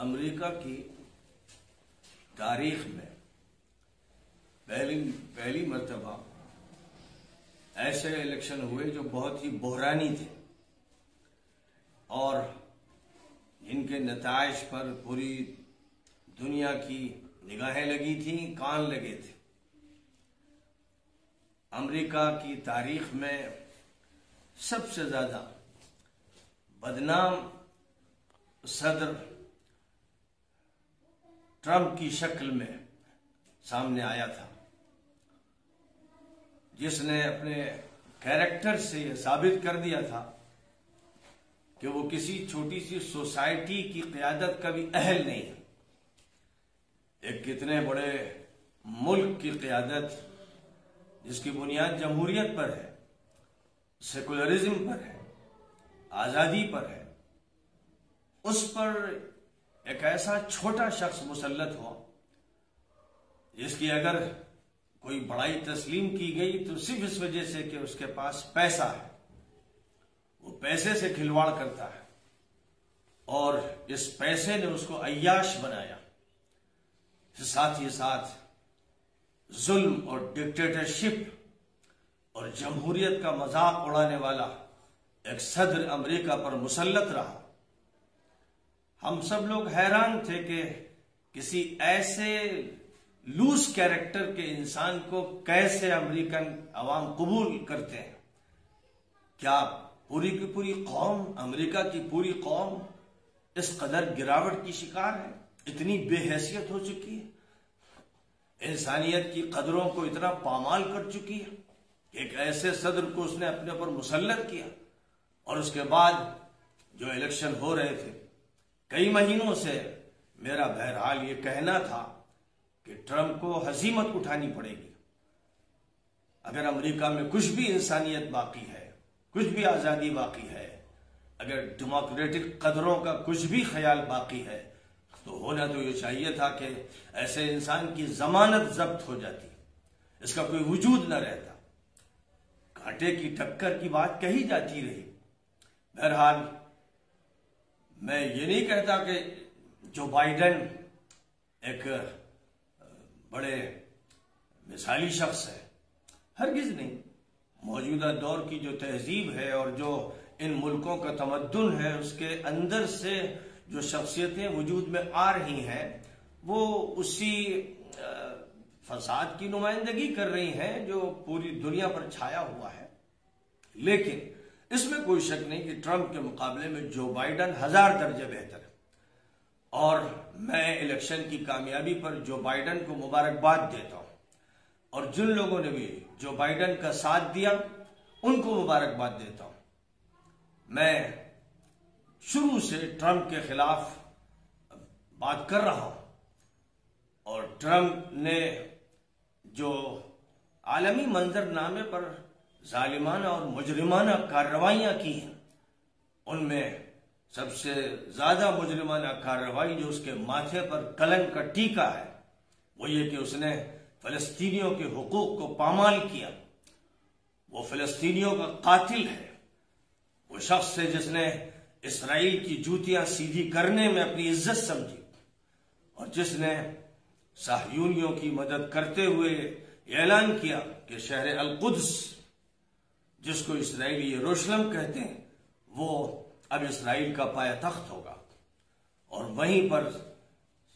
امریکہ کی تاریخ میں پہلی مرتبہ ایسے الیکشن ہوئے جو بہت ہی بحرانی تھے اور جن کے نتائج پر پوری دنیا کی نگاہیں لگی تھیں، کان لگے تھے۔ امریکہ کی تاریخ میں سب سے زیادہ بدنام صدر ٹرمپ کی شکل میں سامنے آیا تھا، جس نے اپنے کیریکٹر سے یہ ثابت کر دیا تھا کہ وہ کسی چھوٹی سی سوسائٹی کی قیادت کا بھی اہل نہیں ہے۔ ایک کتنے بڑے ملک کی قیادت جس کی بنیاد جمہوریت پر ہے، سیکولرزم پر ہے، آزادی پر ہے، اس پر ایک ایسا چھوٹا شخص مسلط ہو جس کی اگر کوئی بڑائی تسلیم کی گئی تو صرف اس وجہ سے کہ اس کے پاس پیسہ ہے، وہ پیسے سے کھلواڑ کرتا ہے اور اس پیسے نے اس کو عیاش بنایا۔ ساتھ ہی ساتھ ظلم اور ڈکٹیٹرشپ اور جمہوریت کا مذاق اڑانے والا ایک صدر امریکہ پر مسلط رہا۔ ہم سب لوگ حیران تھے کہ کسی ایسے لوز کیریکٹر کے انسان کو کیسے امریکن عوام قبول کرتے ہیں۔ کیا پوری کی پوری قوم، امریکہ کی پوری قوم اس قدر گراوٹ کی شکار ہے، اتنی بے حیثیت ہو چکی ہے، انسانیت کی قدروں کو اتنا پامال کر چکی ہے کہ ایک ایسے صدر کو اس نے اپنے پر مسلط کیا؟ اور اس کے بعد جو الیکشن ہو رہے تھے، کئی مہینوں سے میرا بہرحال یہ کہنا تھا کہ ٹرمپ کو ہزیمت اٹھانی پڑے گی۔ اگر امریکہ میں کچھ بھی انسانیت باقی ہے، کچھ بھی آزادی باقی ہے، اگر ڈیموکریٹک قدروں کا کچھ بھی خیال باقی ہے، تو ہونا تو یہ چاہیے تھا کہ ایسے انسان کی ضمانت ضبط ہو جاتی، اس کا کوئی وجود نہ رہتا، کانٹے کی ٹکر کی بات کہی جاتی رہی۔ بہرحال میں یہ نہیں کہتا کہ جو بائیڈن ایک بڑے مثالی شخص ہے، ہرگز نہیں۔ موجودہ دور کی جو تہذیب ہے اور جو ان ملکوں کا تمدن ہے، اس کے اندر سے جو شخصیتیں وجود میں آ رہی ہیں وہ اسی فساد کی نمائندگی کر رہی ہیں جو پوری دنیا پر چھایا ہوا ہے۔ لیکن اس میں کوئی شک نہیں کہ ٹرمپ کے مقابلے میں جو بائیڈن 1000 درجے بہتر ہے، اور میں الیکشن کی کامیابی پر جو بائیڈن کو مبارکباد دیتا ہوں، اور جن لوگوں نے بھی جو بائیڈن کا ساتھ دیا ان کو مبارکباد دیتا ہوں۔ میں شروع سے ٹرمپ کے خلاف بات کر رہا ہوں، اور ٹرمپ نے جو عالمی منظر نامے پر ظالمانہ اور مجرمانہ کارروائیاں کی ہیں، ان میں سب سے زیادہ مجرمانہ کارروائی جو اس کے ماتھے پر کلنک کا ٹیکا ہے وہ یہ کہ اس نے فلسطینیوں کے حقوق کو پامال کیا۔ وہ فلسطینیوں کا قاتل ہے، وہ شخص ہے جس نے اسرائیل کی جوتیاں سیدھی کرنے میں اپنی عزت سمجھی، اور جس نے صہیونیوں کی مدد کرتے ہوئے اعلان کیا کہ شہر القدس، جس کو اسرائیلی یروشلم کہتے ہیں، وہ اب اسرائیل کا پایہ تخت ہوگا، اور وہیں پر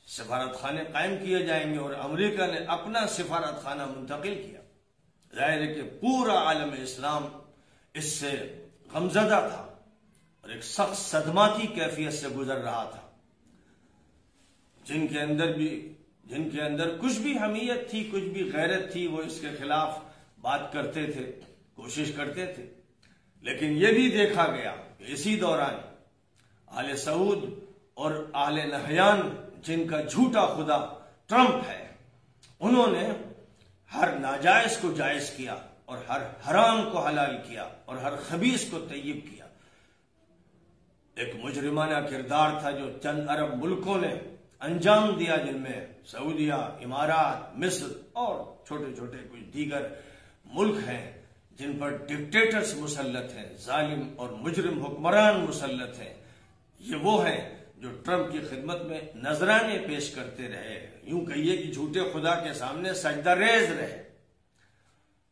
سفارت خانے قائم کیے جائیں گے، اور امریکہ نے اپنا سفارت خانہ منتقل کیا۔ ظاہر ہے کہ پورا عالم اسلام اس سے غمزدہ تھا اور ایک سخت صدماتی کیفیت سے گزر رہا تھا۔ جن کے اندر کچھ بھی حمیت تھی، کچھ بھی غیرت تھی، وہ اس کے خلاف بات کرتے تھے، کوشش کرتے تھے۔ لیکن یہ بھی دیکھا گیا کہ اسی دوران آل سعود اور آل نہیان، جن کا جھوٹا خدا ٹرمپ ہے، انہوں نے ہر ناجائز کو جائز کیا اور ہر حرام کو حلال کیا اور ہر خبیث کو طیب کیا۔ ایک مجرمانہ کردار تھا جو چند عرب ملکوں نے انجام دیا، جن میں سعودیہ، امارات، مصر اور چھوٹے چھوٹے کچھ دیگر ملک ہیں جن پر ڈکٹیٹرز مسلط ہیں، ظالم اور مجرم حکمران مسلط ہیں۔ یہ وہ ہیں جو ٹرمپ کی خدمت میں نذرانے پیش کرتے رہے، یوں کہیے کہ جھوٹے خدا کے سامنے سجدہ ریز رہے۔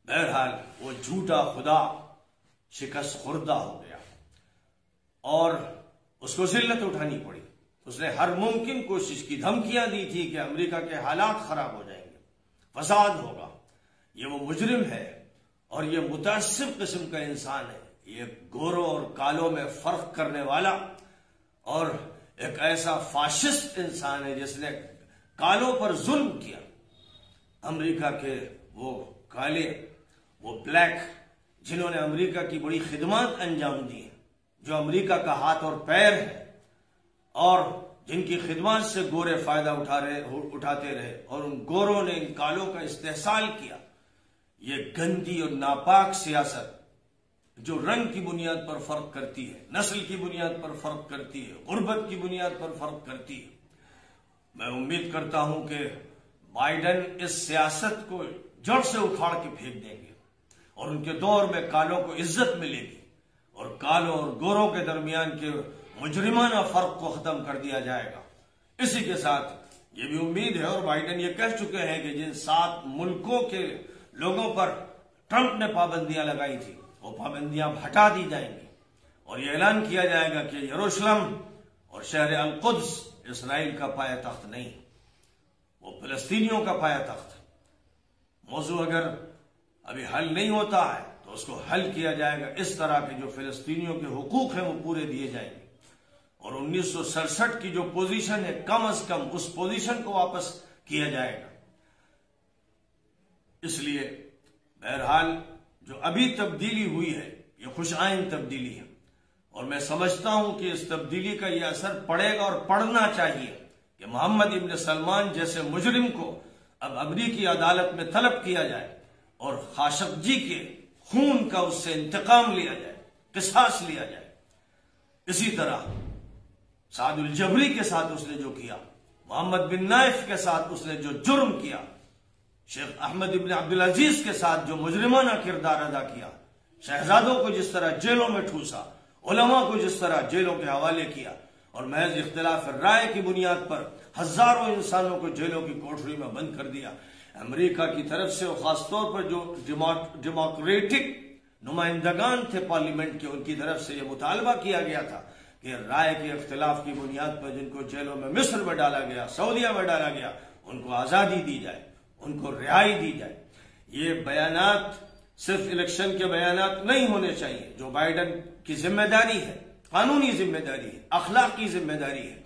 بہرحال وہ جھوٹا خدا شکست خوردہ ہو گیا اور اس کو ذلت اٹھانی پڑی۔ اس نے ہر ممکن کوشش کی، دھمکیاں دی تھی کہ امریکہ کے حالات خراب ہو جائیں گے، فساد ہوگا، یہ وہ مجرم ہے اور یہ متعصب قسم کا انسان ہے، یہ گوروں اور کالوں میں فرق کرنے والا اور ایک ایسا فاشسٹ انسان ہے جس نے کالوں پر ظلم کیا۔ امریکہ کے وہ کالے، وہ بلیک، جنہوں نے امریکہ کی بڑی خدمات انجام دی ہیں، جو امریکہ کا ہاتھ اور پیر ہے اور جن کی خدمات سے گورے فائدہ اٹھاتے رہے اور ان گوروں نے ان کالوں کا استحصال کیا۔ یہ گندی اور ناپاک سیاست جو رنگ کی بنیاد پر فرق کرتی ہے، نسل کی بنیاد پر فرق کرتی ہے، غربت کی بنیاد پر فرق کرتی ہے، میں امید کرتا ہوں کہ بائیڈن اس سیاست کو جڑ سے اکھاڑ کے پھینک دیں گے اور ان کے دور میں کالوں کو عزت ملے گی اور کالوں اور گوروں کے درمیان کے مجرمانہ فرق کو ختم کر دیا جائے گا۔ اسی کے ساتھ یہ بھی امید ہے، اور بائیڈن یہ کہہ چکے ہیں کہ جن 7 ملکوں کے لوگوں پر ٹرمپ نے پابندیاں لگائی تھی وہ پابندیاں ہٹا دی جائیں گی اور یہ اعلان کیا جائے گا کہ یروشلم اور شہر القدس اسرائیل کا پایہ تخت نہیں، وہ فلسطینیوں کا پایہ تخت۔ موضوع اگر ابھی حل نہیں ہوتا ہے تو اس کو حل کیا جائے گا اس طرح کہ جو فلسطینیوں کے حقوق ہیں وہ پورے دیے جائیں گے اور 1967 کی جو پوزیشن ہے کم از کم اس پوزیشن کو واپس کیا جائے گا۔ اس لیے بہرحال جو ابھی تبدیلی ہوئی ہے یہ خوش آئند تبدیلی ہے اور میں سمجھتا ہوں کہ اس تبدیلی کا یہ اثر پڑے گا اور پڑنا چاہیے کہ محمد ابن سلمان جیسے مجرم کو اب امریکی عدالت میں طلب کیا جائے اور خاشقجی کے خون کا اس سے انتقام لیا جائے، قصاص لیا جائے۔ اسی طرح سعد الجبری کے ساتھ اس نے جو کیا، محمد بن نائف کے ساتھ اس نے جو جرم کیا، شیخ احمد ابن عبدالعزیز کے ساتھ جو مجرمانہ کردار ادا کیا، شہزادوں کو جس طرح جیلوں میں ٹھوسا، علماء کو جس طرح جیلوں کے حوالے کیا اور محض اختلاف رائے کی بنیاد پر ہزاروں انسانوں کو جیلوں کی کوٹری میں بند کر دیا۔ امریکہ کی طرف سے اور خاص طور پر جو ڈیموکریٹک نمائندگان تھے پارلیمنٹ کے، ان کی طرف سے یہ مطالبہ کیا گیا تھا کہ رائے کے اختلاف کی بنیاد پر جن کو جیلوں میں مصر میں ڈالا گیا، سعودیہ میں ڈالا گیا، ان کو آزادی دی جائے، ان کو رہائی دی جائے۔ یہ بیانات صرف الیکشن کے بیانات نہیں ہونے چاہیے، جو بائیڈن کی ذمہ داری ہے، قانونی ذمہ داری ہے، اخلاقی ذمہ داری ہے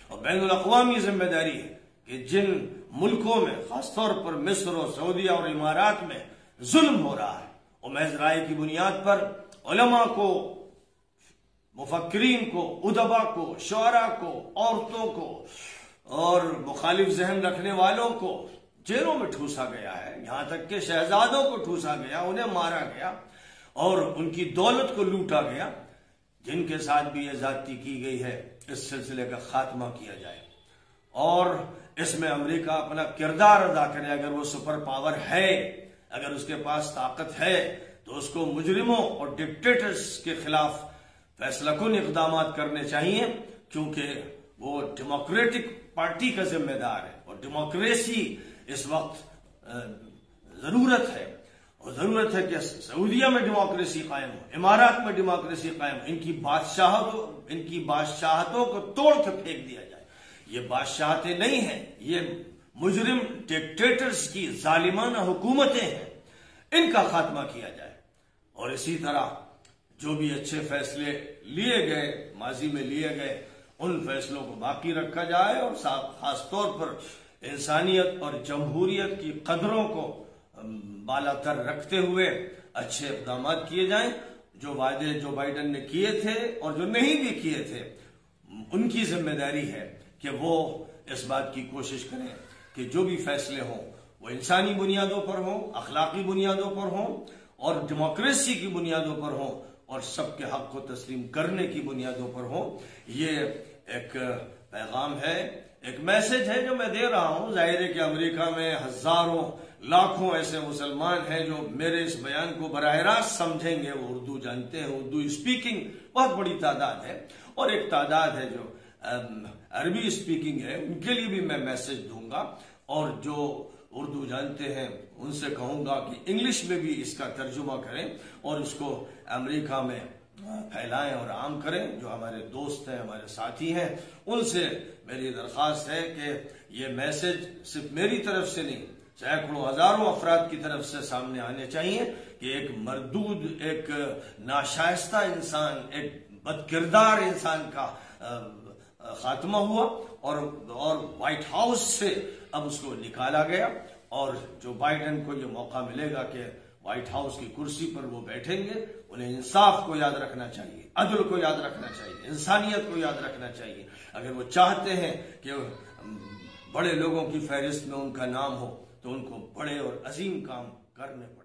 اور بین الاقوامی ذمہ داری ہے کہ جن ملکوں میں خاص طور پر مصر اور سعودیہ اور امارات میں ظلم ہو رہا ہے، اور محض رائے کی بنیاد پر علماء کو، مفکرین کو، ادبا کو، شعراء کو، عورتوں کو اور مخالف ذہن رکھنے والوں کو جیلوں میں ٹھوسا گیا ہے، یہاں تک کہ شہزادوں کو ٹھوسا گیا، انہیں مارا گیا اور ان کی دولت کو لوٹا گیا۔ جن کے ساتھ بھی یہ زیادتی کی گئی ہے، اس سلسلے کا خاتمہ کیا جائے اور اس میں امریکہ اپنا کردار ادا کرے۔ اگر وہ سپر پاور ہے، اگر اس کے پاس طاقت ہے تو اس کو مجرموں اور ڈکٹیٹرز کے خلاف فیصلہ کن اقدامات کرنے چاہیے، کیونکہ وہ ڈیموکریٹک پارٹی کا ذمہ دار ہے اور ڈیموکریسی اس وقت ضرورت ہے، اور ضرورت ہے کہ سعودیہ میں ڈیموکریسی قائم ہو، امارات میں ڈیموکریسی قائم ہو، ان کی بادشاہتوں کو توڑ کے پھینک دیا جائے۔ یہ بادشاہتیں نہیں ہیں، یہ مجرم ڈکٹیٹرز کی ظالمانہ حکومتیں ہیں، ان کا خاتمہ کیا جائے۔ اور اسی طرح جو بھی اچھے فیصلے لیے گئے، ماضی میں لیے گئے، ان فیصلوں کو باقی رکھا جائے اور خاص طور پر انسانیت اور جمہوریت کی قدروں کو بالا تر رکھتے ہوئے اچھے اقدامات کیے جائیں۔ جو وعدے جو بائیڈن نے کیے تھے اور جو نہیں بھی کیے تھے، ان کی ذمہ داری ہے کہ وہ اس بات کی کوشش کریں کہ جو بھی فیصلے ہوں وہ انسانی بنیادوں پر ہوں، اخلاقی بنیادوں پر ہوں اور ڈیموکریسی کی بنیادوں پر ہوں اور سب کے حق کو تسلیم کرنے کی بنیادوں پر ہوں۔ یہ ایک پیغام ہے، ایک میسج ہے جو میں دے رہا ہوں۔ ظاہر ہے کہ امریکہ میں ہزاروں لاکھوں ایسے مسلمان ہیں جو میرے اس بیان کو براہ راست سمجھیں گے، وہ اردو جانتے ہیں، اردو اسپیکنگ بہت بڑی تعداد ہے، اور ایک تعداد ہے جو عربی اسپیکنگ ہے ان کے لیے بھی میں میسج دوں گا، اور جو اردو جانتے ہیں ان سے کہوں گا کہ انگلش میں بھی اس کا ترجمہ کریں اور اس کو امریکہ میں پھیلائیں اور عام کریں۔ جو ہمارے دوست ہیں، ہمارے ساتھی ہیں، ان سے میری درخواست ہے کہ یہ میسج صرف میری طرف سے نہیں، سینکڑوں ہزاروں افراد کی طرف سے سامنے آنے چاہیے کہ ایک مردود، ایک ناشائستہ انسان، ایک بد کردار انسان کا خاتمہ ہوا، اور وائٹ ہاؤس سے اب اس کو نکالا گیا، اور جو بائیڈن کو یہ موقع ملے گا کہ وائٹ ہاؤس کی کرسی پر وہ بیٹھیں گے، انہیں انصاف کو یاد رکھنا چاہیے، عدل کو یاد رکھنا چاہیے، انسانیت کو یاد رکھنا چاہیے۔ اگر وہ چاہتے ہیں کہ بڑے لوگوں کی فہرست میں ان کا نام ہو تو ان کو بڑے اور عظیم کام کرنے پڑے۔